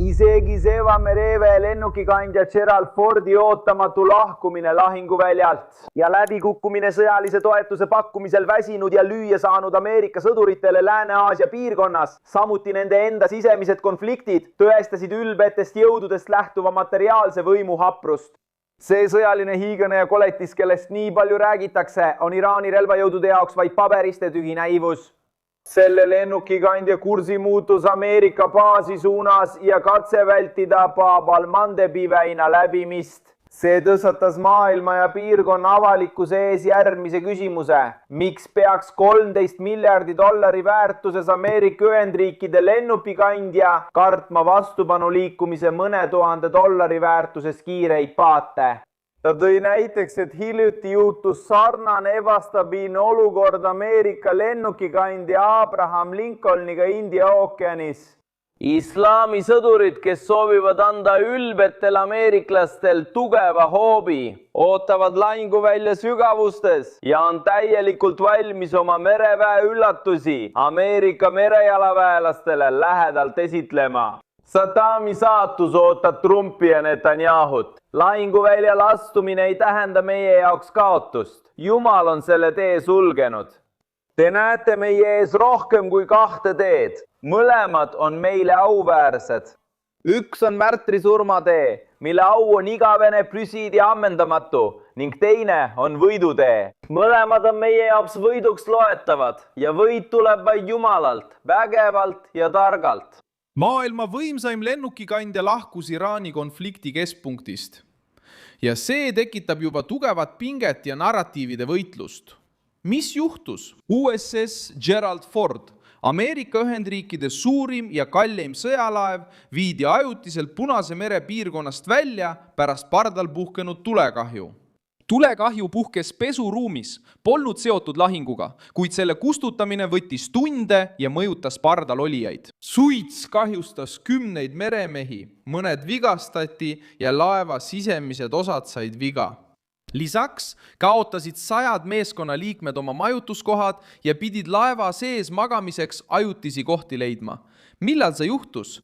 Isegi Sevamere lennukikandja Gerald Fordi ootamatu lahkumine lahinguväljalt ja läbikukkumine sõjalise toetuse pakkumisel väsinud ja lüüa saanud Ameerika sõduritele Lääne-Aasia piirkonnas, samuti nende enda sisemised konfliktid tõestasid ülbetest jõududest lähtuva materiaalse võimu haprust. See sõjaline hiigane ja koletis, kellest nii palju räägitakse, on Iraani relvajõudude jaoks vaid paberiste tühi näivus. Selle lennukikandja kursi muutus Ameerika baasi suunas ja katse vältida Bab al-Mandebi väina läbimist. See tõstatas maailma ja piirkonna avalikkuse ees järgmise küsimuse. Miks peaks 13 miljardi dollari väärtuses Ameerika Ühendriikide lennukikandja kartma vastupanu liikumise mõne $1000 väärtuses kiireid paate? Ta tõi näiteks, et hiljuti juhtus sarnane ebastabiilne olukord Ameerika lennukikandja Abraham Lincolniga India ookeanis. Islami sõdurid, kes soovivad anda ülbetel ameeriklastel tugeva hoobi, ootavad lahinguvälja sügavustes ja on täielikult valmis oma mereväe üllatusi Ameerika merejalaväelastele lähedalt esitlema. Saddami saatus ootab Trumpi ja Netanyahut. Lahinguväljal astumine ei tähenda meie jaoks kaotust. Jumal on selle tee sulgenud. Te näete meie ees rohkem kui 2 teed. Mõlemad on meile auväärsed. Üks on märtrisurmatee, mille au on igavene püsid ja ammendamatu, ning teine on võidutee. Mõlemad on meie jaoks võiduks loetavad ja võit tuleb vaid Jumalalt, vägevalt ja targalt. Maailma võimsaim lennukikandja lahkus Iraani konflikti keskpunktist. Ja see tekitab juba tugevat pinget ja narratiivide võitlust. Mis juhtus? USS Gerald Ford, Ameerika Ühendriikide suurim ja kalleim sõjalaev, viidi ajutiselt Punase mere piirkonnast välja pärast pardal puhkenud tulekahju. Tulekahju puhkes pesuruumis, polnud seotud lahinguga, kuid selle kustutamine võttis tunde ja mõjutas pardal olijaid. Suits kahjustas 10 meremehi, mõned vigastati ja laeva sisemised osad said viga. Lisaks kaotasid 100 meeskonnaliikmed oma majutuskohad ja pidid laeva sees magamiseks ajutisi kohti leidma. Millal see juhtus?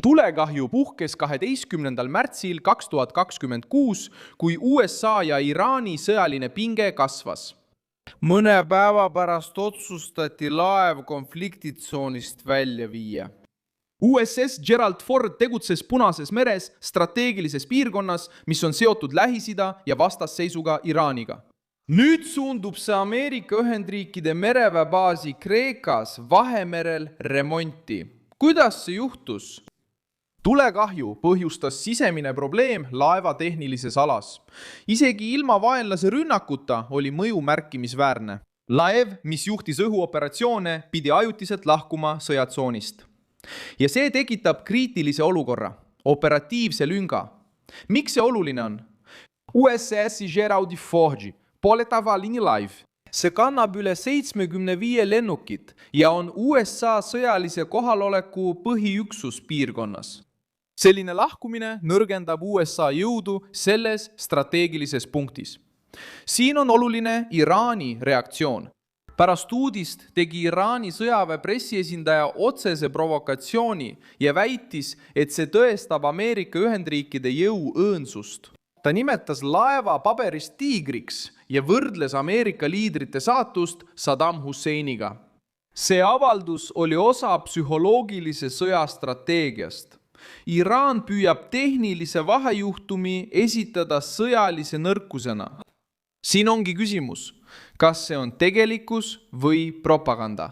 Tulekahju puhkes 12. märtsil 2026, kui USA ja Iraani sõjaline pinge kasvas. Mõne päeva pärast otsustati laev konfliktitsoonist välja viia. USS Gerald Ford tegutses Punases meres strateegilises piirkonnas, mis on seotud Lähis-Ida ja vastasseisuga Iraaniga. Nüüd suundub see Ameerika Ühendriikide mereväebaasi Kreekas Vahemerel remonti. Kuidas see juhtus? Tulekahju põhjustas sisemine probleem laeva tehnilises alas. Isegi ilma vaenlase rünnakuta oli mõju märkimisväärne. Laev, mis juhtis õhuoperatsioone, pidi ajutiselt lahkuma sõjatsoonist. Ja see tekitab kriitilise olukorra, operatiivse lünga. Miks see oluline on? USS Gerald Ford poletava liinilaiv. See kannab üle 75 lennukit ja on USA sõjalise kohaloleku põhiüksus piirkonnas. Selline lahkumine nõrgendab USA jõudu selles strateegilises punktis. Siin on oluline Iraani reaktsioon. Pärast uudist tegi Iraani sõjaväe pressiesindaja otsese provokatsiooni ja väitis, et see tõestab Ameerika Ühendriikide jõu õõnsust. Ta nimetas laeva paberist tiigriks ja võrdles Ameerika liidrite saatust Saddam Husseiniga. See avaldus oli osa psühholoogilise sõja strateegiast. Iraan püüab tehnilise vahejuhtumi esitada sõjalise nõrkusena. Siin ongi küsimus, kas see on tegelikkus või propaganda.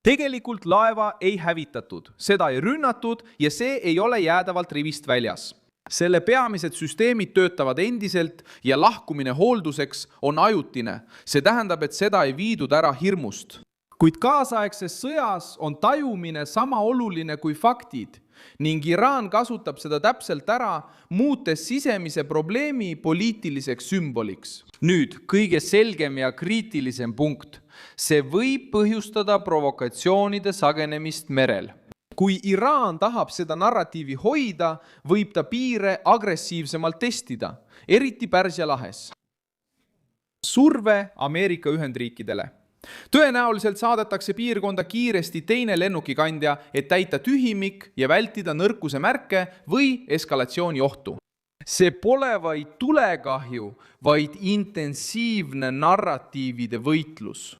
Tegelikult laeva ei hävitatud, seda ei rünnatud ja see ei ole jäädavalt rivist väljas. Selle peamised süsteemid töötavad endiselt ja lahkumine hoolduseks on ajutine. See tähendab, et seda ei viidud ära hirmust. Kuid kaasaegses sõjas on tajumine sama oluline kui faktid ning Iraan kasutab seda täpselt ära, muutes sisemise probleemi poliitiliseks sümboliks. Nüüd kõige selgem ja kriitilisem punkt. See võib põhjustada provokatsioonide sagenemist merel. Kui Iraan tahab seda narratiivi hoida, võib ta piire agressiivsemalt testida, eriti Pärsia lahes. Surve Ameerika Ühendriikidele. Tõenäoliselt saadetakse piirkonda kiiresti teine lennukikandja, et täita tühimik ja vältida nõrkuse märke või eskalatsiooni ohtu. See pole vaid tulekahju, vaid intensiivne narratiivide võitlus.